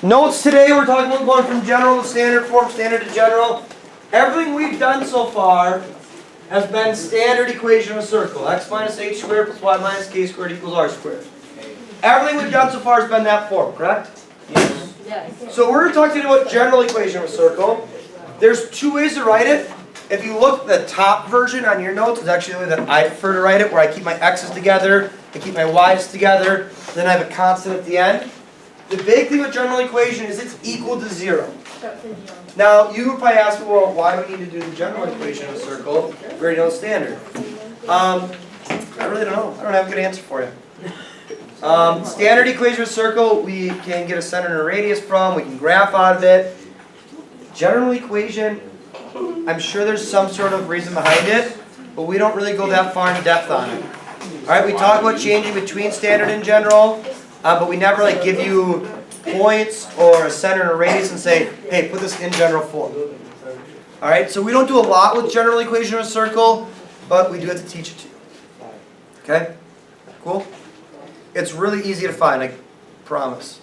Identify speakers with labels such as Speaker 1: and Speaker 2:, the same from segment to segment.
Speaker 1: Notes today, we're talking about going from general to standard form, standard to general. Everything we've done so far has been standard equation of a circle. X minus h squared plus y minus k squared equals r squared. Everything we've done so far has been that form, correct?
Speaker 2: Yes.
Speaker 1: So we're talking about general equation of a circle. There's two ways to write it. If you look at the top version on your notes, it's actually the way that I prefer to write it, where I keep my x's together, I keep my y's together, then I have a constant at the end. The big thing with general equation is it's equal to 0. Now, you would probably ask me, well, why do we need to do the general equation of a circle? We already know the standard. I really don't know. I don't have a good answer for you. Standard equation of a circle, we can get a center and a radius from, we can graph out of it. General equation, I'm sure there's some sort of reason behind it, but we don't really go that far in depth on it. Alright, we talk about changing between standard and general, but we never like give you points or a center and a radius and say, hey, put this in general form. Alright, so we don't do a lot with general equation of a circle, but we do have to teach it to you. Okay? Cool? It's really easy to find, I promise.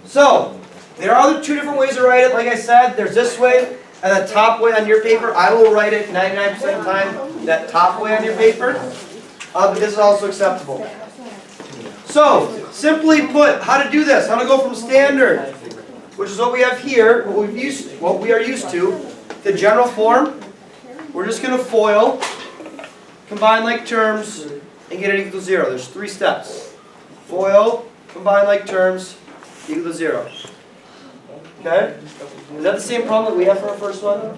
Speaker 1: So, there are two different ways to write it. Like I said, there's this way, and the top way on your paper. I will write it 99% of the time, that top way on your paper. But this is also acceptable. So, simply put, how to do this. How to go from standard, which is what we have here, what we are used to, the general form. We're just going to FOIL, combine like terms, and get it equal to 0. There's 3 steps. FOIL, combine like terms, equal to 0. Okay? Is that the same problem that we have for our first one?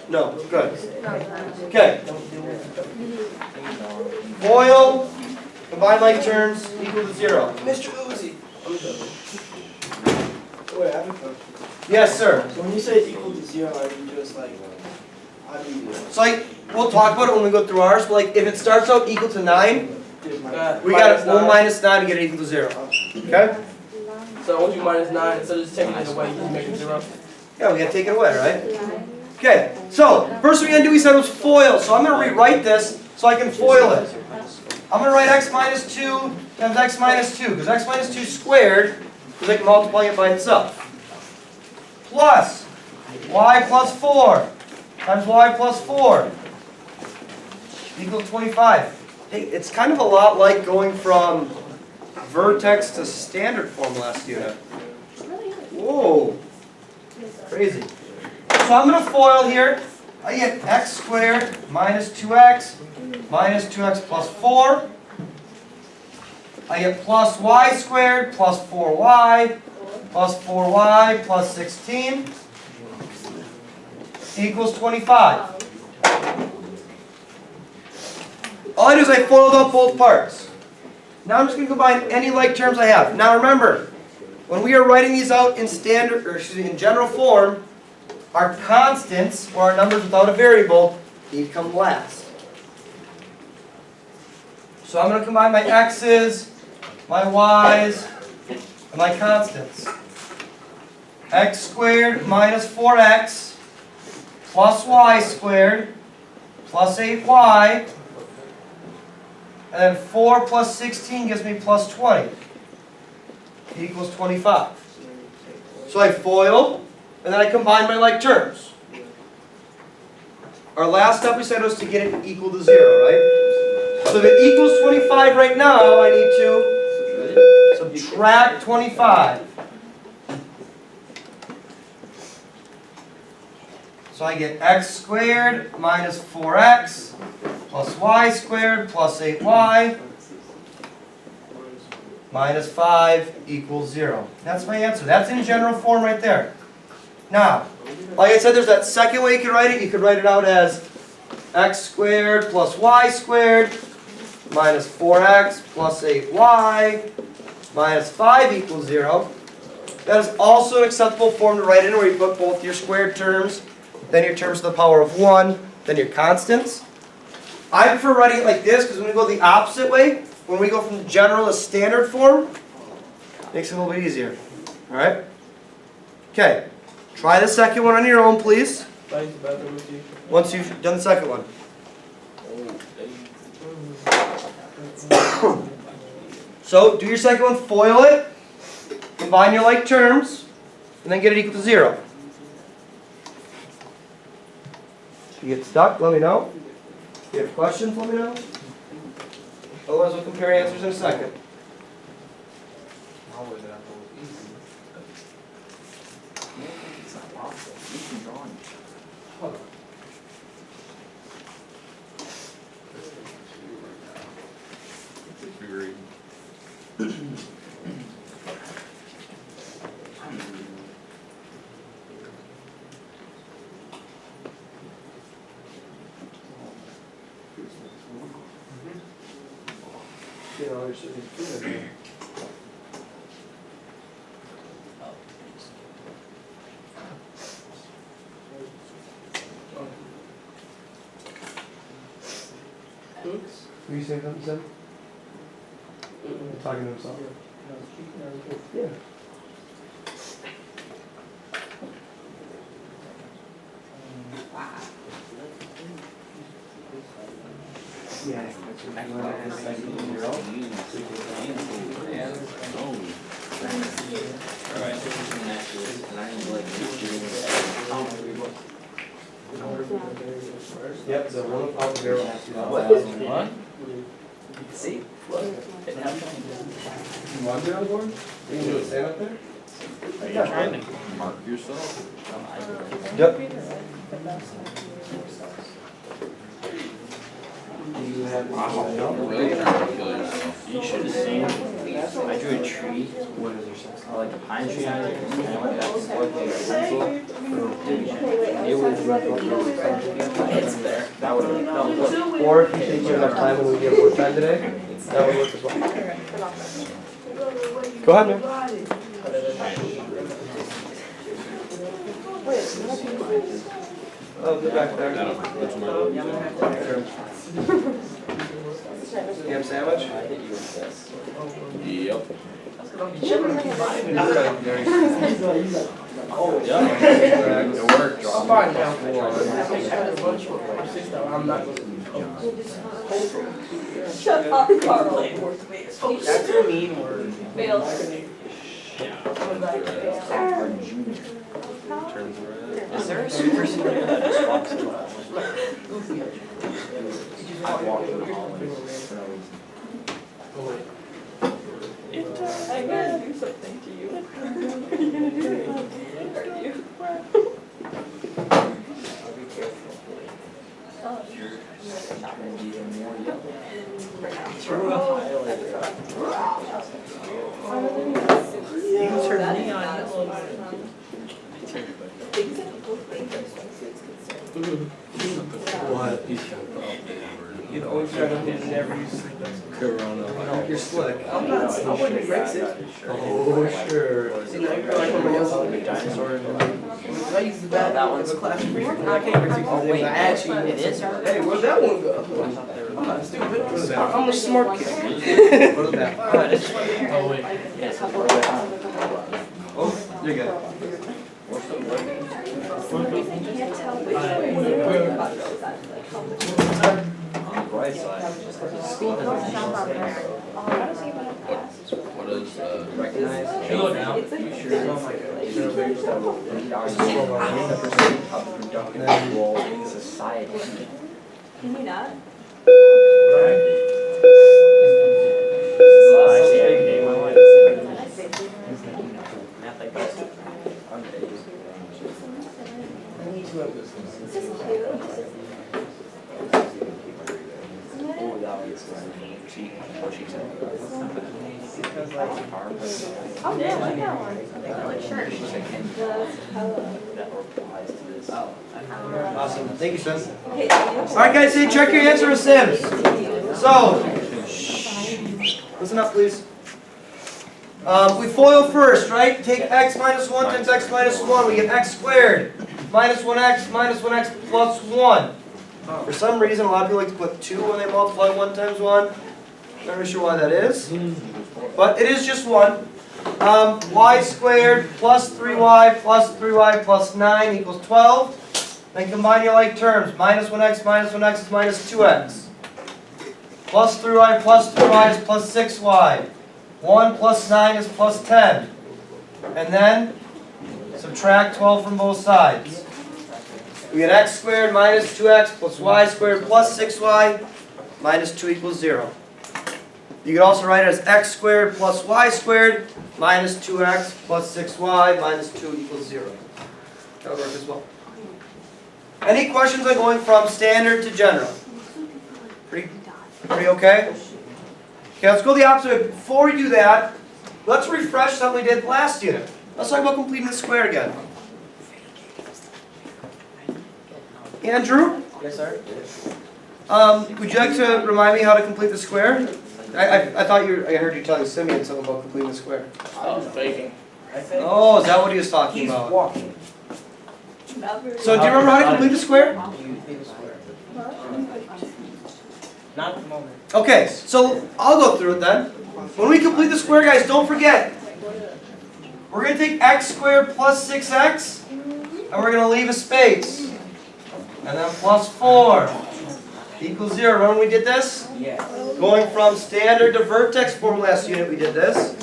Speaker 1: No. Good. Okay. FOIL, combine like terms, equal to 0.
Speaker 3: Mr. Uzi. Wait, I have a question.
Speaker 1: Yes, sir.
Speaker 3: So when you say it's equal to 0, are you just like, how do you do it?
Speaker 1: So like, we'll talk about it when we go through ours, but like if it starts out equal to 9, we got to minus 9 to get it equal to 0. Okay?
Speaker 4: So once you minus 9, instead of just taking it away, you can make it 0.
Speaker 1: Yeah, we got to take it away, right? Okay, so first thing we're going to do, we said was FOIL. So I'm going to rewrite this so I can FOIL it. I'm going to write x minus 2 times x minus 2, because x minus 2 squared is like multiplying it by itself. Plus y plus 4 times y plus 4 equals 25. Hey, it's kind of a lot like going from vertex to standard form last unit. Whoa, crazy. So I'm going to FOIL here. I get x squared minus 2x plus 4. I get plus y squared plus 4y plus 16 equals 25. All I do is I FOILed out both parts. Now I'm just going to combine any like terms I have. Now remember, when we are writing these out in standard, or excuse me, in general form, our constants, or our numbers without a variable, need to come last. So I'm going to combine my x's, my y's, and my constants. X squared minus 4x plus y squared plus 8y, and then 4 plus 16 gives me plus 20 equals 25. So I FOIL, and then I combine my like terms. Our last step we said was to get it equal to 0, right? So if it equals 25 right now, I need to subtract 25. So I get x squared minus 4x plus y squared plus 8y minus 5 equals 0. That's my answer. That's in general form right there. Now, like I said, there's that second way you could write it. You could write it out as x squared plus y squared minus 4x plus 8y minus 5 equals 0. That is also an acceptable form to write in, where you put both your squared terms, then your terms to the power of 1, then your constants. I prefer writing it like this, because when we go the opposite way, when we go from general to standard form, it makes it a little bit easier. Alright? Okay. Try the second one on your own, please. Once you've done the second one. So, do your second one, FOIL it. Combine your like terms, and then get it equal to 0. If you get stuck, let me know. If you have questions, let me know. Otherwise, we'll compare answers in a second. Were you saying something, Sim? Talking to himself. Yeah. Yep, the one up there.
Speaker 2: What? See? Look. It happened.
Speaker 1: You want to be on board? You can do a stand up there?
Speaker 2: Are you trying to mark yourself?
Speaker 1: Yep.
Speaker 2: Really trying to kill yourself. You should have seen. I drew a tree. Like a pine tree on it. And I went back and forth with a pencil. It was it's there. That would have
Speaker 1: Or if you take enough time when we get more time today, that would work as well. Go ahead, man. Oh, get back there. Ham sandwich?
Speaker 2: I hit you with this.
Speaker 4: Yep.
Speaker 2: Oh, yeah.
Speaker 4: It worked.
Speaker 3: I'm fine now.
Speaker 4: I'm not.
Speaker 5: Shut up, Carl.
Speaker 3: That's a mean word.
Speaker 5: Failed.
Speaker 2: Is there a super senior that just walks in? I walked in the hallway.
Speaker 5: I'm gonna do something to you. What are you gonna do? Hurt you.
Speaker 2: You're not gonna be even more yellow.
Speaker 3: You can turn neon yellow.
Speaker 1: What?
Speaker 3: You always try to never use
Speaker 1: Corona. You're slick.
Speaker 3: I'm not, I wouldn't erase it.
Speaker 1: Oh, sure.
Speaker 3: See, now you're like somebody else with a dinosaur. I use the bad, that one's a class prefix. I can't erase it.
Speaker 2: Oh, wait,
Speaker 3: Actually,
Speaker 2: it is?
Speaker 3: hey, where'd that one go? I'm not stupid. I'm a smart kid.
Speaker 1: What is that?
Speaker 2: Oh, wait. Yes.
Speaker 1: Oh, you're good.
Speaker 2: On the bright side.
Speaker 4: What is
Speaker 2: Recognize.
Speaker 4: Hello now.
Speaker 2: You sure? Of productive role in society.
Speaker 5: Can you not? It's just cute.
Speaker 2: Oh, that was what she said.
Speaker 5: Oh, yeah, I got one. Like shirt.
Speaker 2: She said, "Can you that replies to this?"
Speaker 1: Awesome. Thank you, Sim.
Speaker 5: Okay, so you-
Speaker 1: Alright guys, hey, check your answer with Sims. So, listen up please. We FOIL first, right? Take x minus 1 times x minus 1. We get x squared. Minus 1x plus 1. For some reason, a lot of people like to put 2 when they multiply 1 times 1. Not really sure why that is. But it is just 1. Y squared plus 3y plus 9 equals 12. Then combine your like terms. Minus 1x is minus 2x. Plus 3y is plus 6y. 1 plus 9 is plus 10. And then subtract 12 from both sides. We get x squared minus 2x plus y squared plus 6y minus 2 equals 0. You can also write it as x squared plus y squared minus 2x plus 6y minus 2 equals 0. That would work as well. Any questions on going from standard to general? Pretty okay? Okay, let's go the opposite way. Before we do that, let's refresh something we did last unit. Let's talk about completing the square again. Andrew?
Speaker 3: Yes, sir?
Speaker 1: Would you like to remind me how to complete the square? I thought I heard you telling Simeon something about completing the square.
Speaker 4: I was faking.
Speaker 3: I think
Speaker 1: Oh, is that what he was talking
Speaker 3: he's
Speaker 1: about?
Speaker 3: walking.
Speaker 1: So do you remember how to complete the square?
Speaker 3: Not at the moment.
Speaker 1: Okay, so I'll go through it then. When we complete the square, guys, don't forget. We're going to take x squared plus 6x, and we're going to leave a space. And then plus 4 equals 0. Remember when we did this?
Speaker 3: Yeah.
Speaker 1: Going from standard to vertex form last unit, we did this.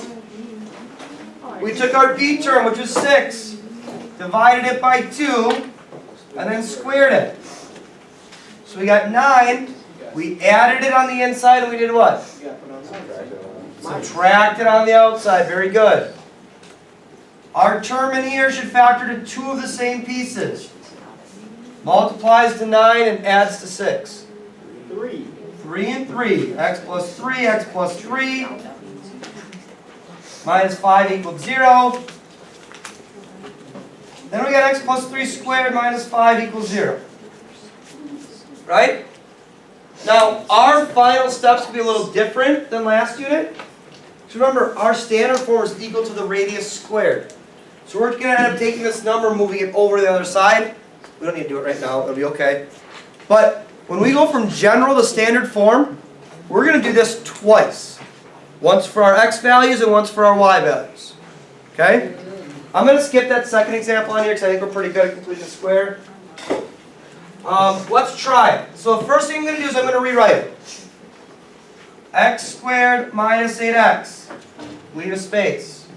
Speaker 1: We took our b term, which was 6, divided it by 2, and then squared it. So we got 9. We added it on the inside, and we did what? Subtracted on the outside. Very good. Our term in here should factor to 2 of the same pieces. Multiplies to 9 and adds to 6.
Speaker 3: 3.
Speaker 1: 3 and 3. X plus 3, x plus 3. Minus 5 equals 0. Then we got x plus 3 squared minus 5 equals 0. Right? Now, our final steps will be a little different than last unit. So remember, our standard form is equal to the radius squared. So we're going to end up taking this number and moving it over to the other side. We don't need to do it right now. It'll be okay. But when we go from general to standard form, we're going to do this twice. Once for our x values and once for our y values. Okay? I'm going to skip that second example on here because I think we're pretty good at completing the square. Let's try it. So the first thing I'm going to do is I'm going to rewrite it. X squared minus 8x. Leave a space.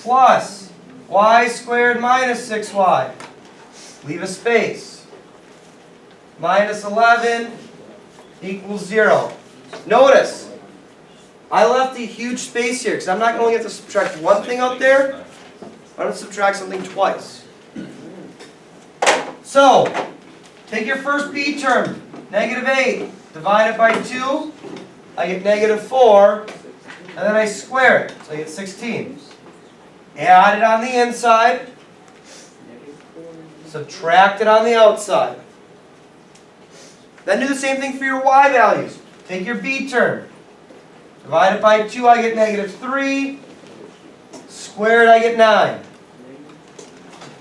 Speaker 1: Plus y squared minus 6y. Leave a space. Minus 11 equals 0. Notice, I left a huge space here because I'm not only going to have to subtract one thing out there, I'm going to subtract something twice. So, take your first b term, negative 8, divide it by 2, I get negative 4, and then I square it, so I get 16. Add it on the inside, subtract it on the outside. Then do the same thing for your y values. Take your b term, divide it by 2, I get negative 3, square it, I get 9.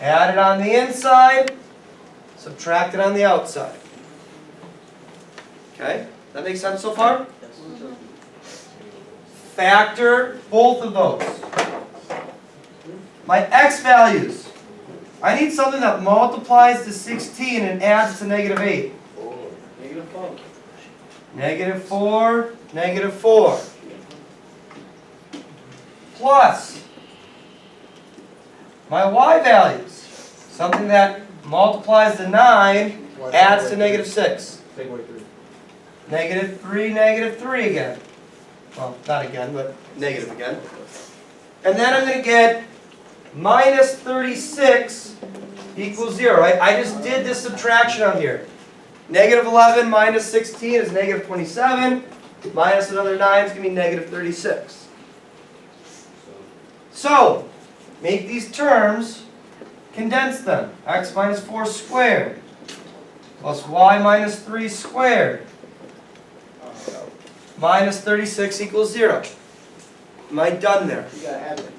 Speaker 1: Add it on the inside, subtract it on the outside. Okay? That makes sense so far? Factor both of those. My x values. I need something that multiplies to 16 and adds to negative 8. Negative 4, negative 4. Plus my y values. Something that multiplies to 9, adds to negative 6.
Speaker 4: Take away 3.
Speaker 1: Negative 3, negative 3 again. Well, not again, but negative again. And then I'm going to get minus 36 equals 0. Right? I just did this subtraction on here. Negative 11 minus 16 is negative 27. Minus another 9 is going to be negative 36. So, make these terms, condense them. X minus 4 squared plus y minus 3 squared minus 36 equals 0. Am I done there?
Speaker 3: You gotta add it.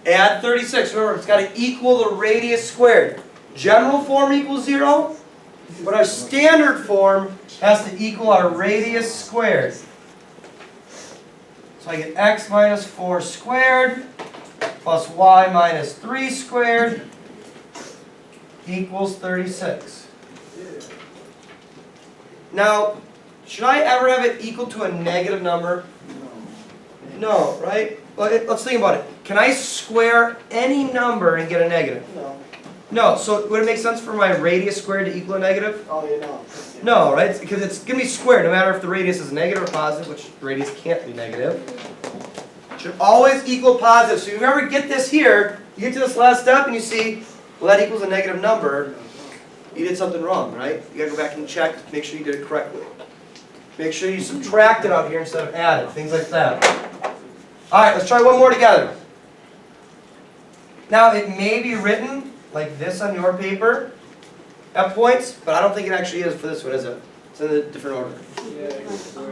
Speaker 1: Add 36. Remember, it's got to equal the radius squared. General form equals 0, but our standard form has to equal our radius squared. So I get x minus 4 squared plus y minus 3 squared equals 36. Now, should I ever have it equal to a negative number? No, right? Let's think about it. can I square any number and get a negative?
Speaker 3: No.
Speaker 1: No, so would it make sense for my radius squared to equal a negative?
Speaker 3: Oh, you know.
Speaker 1: No, right? Because it's going to be squared no matter if the radius is negative or positive, which the radius can't be negative. It should always equal positive. So if you ever get this here, you get to this last step and you see, well, that equals a negative number. You did something wrong, right? You got to go back and check, make sure you did it correctly. Make sure you subtracted out here instead of added, things like that. All right, let's try one more together. Now, it may be written like this on your paper at points, but I don't think it actually is for this one, is it? It's in a different order.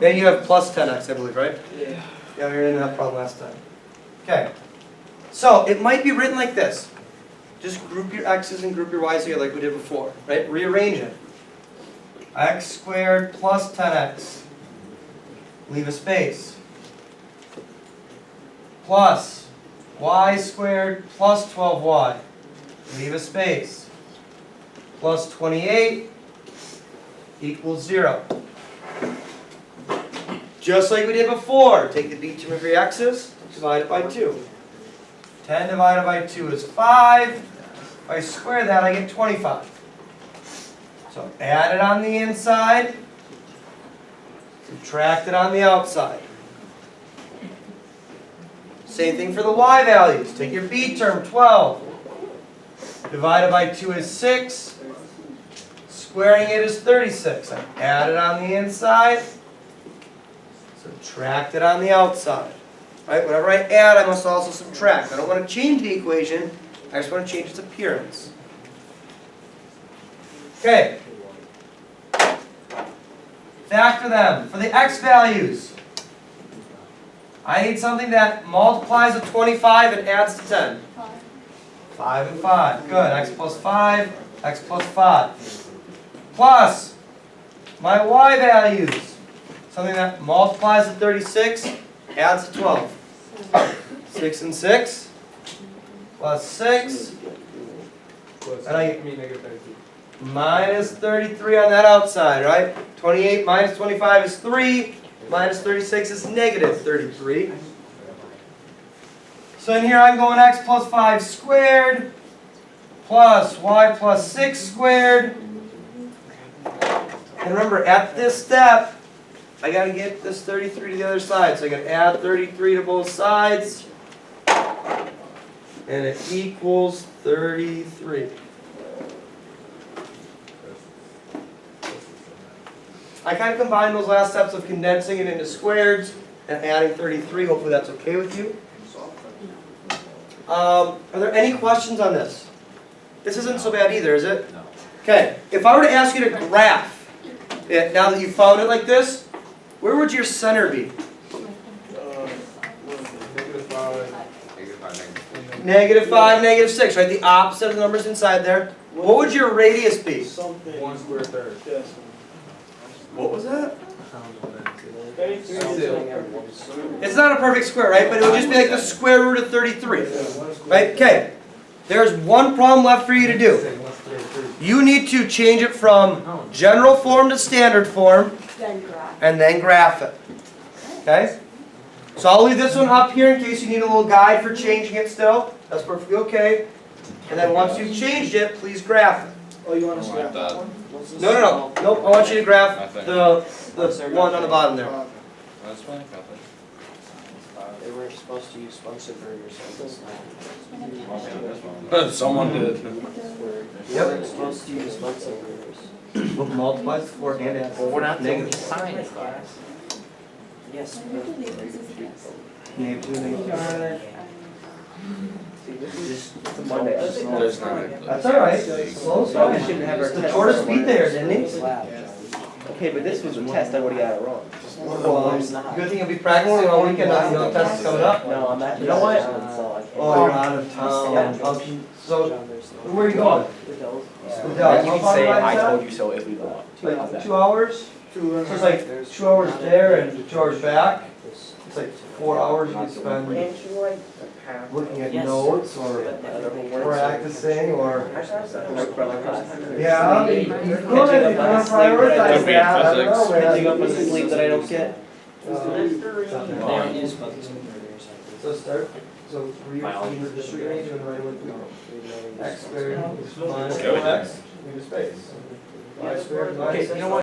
Speaker 1: Then you have plus 10x, I believe, right?
Speaker 3: Yeah.
Speaker 1: Yeah, we were in that problem last time. Okay. So, it might be written like this. Just group your x's and group your y's together like we did before, right? Rearrange it. X squared plus 10x. Leave a space. Plus y squared plus 12y. Leave a space. Plus 28 equals 0. Just like we did before, take the b term of your x's, divide it by 2. 10 divided by 2 is 5. If I square that, I get 25. So add it on the inside, subtract it on the outside. Same thing for the y values. Take your b term, 12. Divided by 2 is 6. Squaring it is 36. I add it on the inside, subtract it on the outside. Right? Whenever I add, I must also subtract. I don't want to change the equation, I just want to change its appearance. Okay. Factor them. For the x values, I need something that multiplies with 25 and adds to 10. 5 and 5. Good. X plus 5, x plus 5. Plus my y values. Something that multiplies with 36, adds to 12. 6 and 6. Plus 6. And I get minus 33 on that outside, right? 28 minus 25 is 3. Minus 36 is negative 33. So in here I'm going x plus 5 squared plus y plus 6 squared. And remember, at this step, I got to get this 33 to the other side. So I got to add 33 to both sides. And it equals 33. I kind of combine those last steps of condensing it into squareds and adding 33. Hopefully that's okay with you. Are there any questions on this? This isn't so bad either, is it?
Speaker 2: No.
Speaker 1: Okay, if I were to ask you to graph it, now that you found it like this, where would your center be? Negative 5, negative 6, right? The opposite of the numbers inside there. What would your radius be?
Speaker 3: Something.
Speaker 4: 1 square third.
Speaker 3: Yes.
Speaker 1: What was that?
Speaker 3: 33.
Speaker 1: It's not a perfect square, right? But it would just be like the square root of 33. Right? Okay. There's one problem left for you to do. You need to change it from general form to standard form and then graph it. Okay? So I'll leave this one up here in case you need a little guide for changing it still. That's perfectly okay. And then once you've changed it, please graph it.
Speaker 3: Oh, you want to graph that one?
Speaker 1: No. Nope, I want you to graph the one on the bottom there.
Speaker 2: They weren't supposed to use Bunsen burgers on this
Speaker 6: Someone did.
Speaker 2: They weren't supposed to use Bunsen burgers.
Speaker 1: What multiplies 4 and adds
Speaker 2: Well, we're not doing
Speaker 1: negative
Speaker 2: science class. Yes.
Speaker 1: negative 2, negative 5.
Speaker 6: There's not.
Speaker 1: That's alright. Slow, slow.
Speaker 2: We shouldn't have our
Speaker 1: The
Speaker 2: test
Speaker 1: tortoise beat there, didn't he?
Speaker 2: Okay, but this was a test, I would've got it wrong.
Speaker 1: Well, good thing you'll be practicing all weekend, now you know the test is coming up.
Speaker 2: No, I'm actually. You know what?
Speaker 1: Oh, you're out of town. So, where are you going?
Speaker 2: Yeah, you can say, I told you so if we go up.
Speaker 1: Like 2 hours? So it's like 2 hours there and 2 hours back. It's like 4 hours you can spend looking at notes or practicing or. Yeah, you could if you want to prioritize
Speaker 6: Could be
Speaker 1: that. I don't know, man.
Speaker 2: Catching up on the sleep that I don't get.
Speaker 1: So start. So
Speaker 2: Biology.
Speaker 1: just rearrange and write with x squared minus
Speaker 6: Go with
Speaker 1: 4x into space. Y squared minus
Speaker 3: Okay, you know what?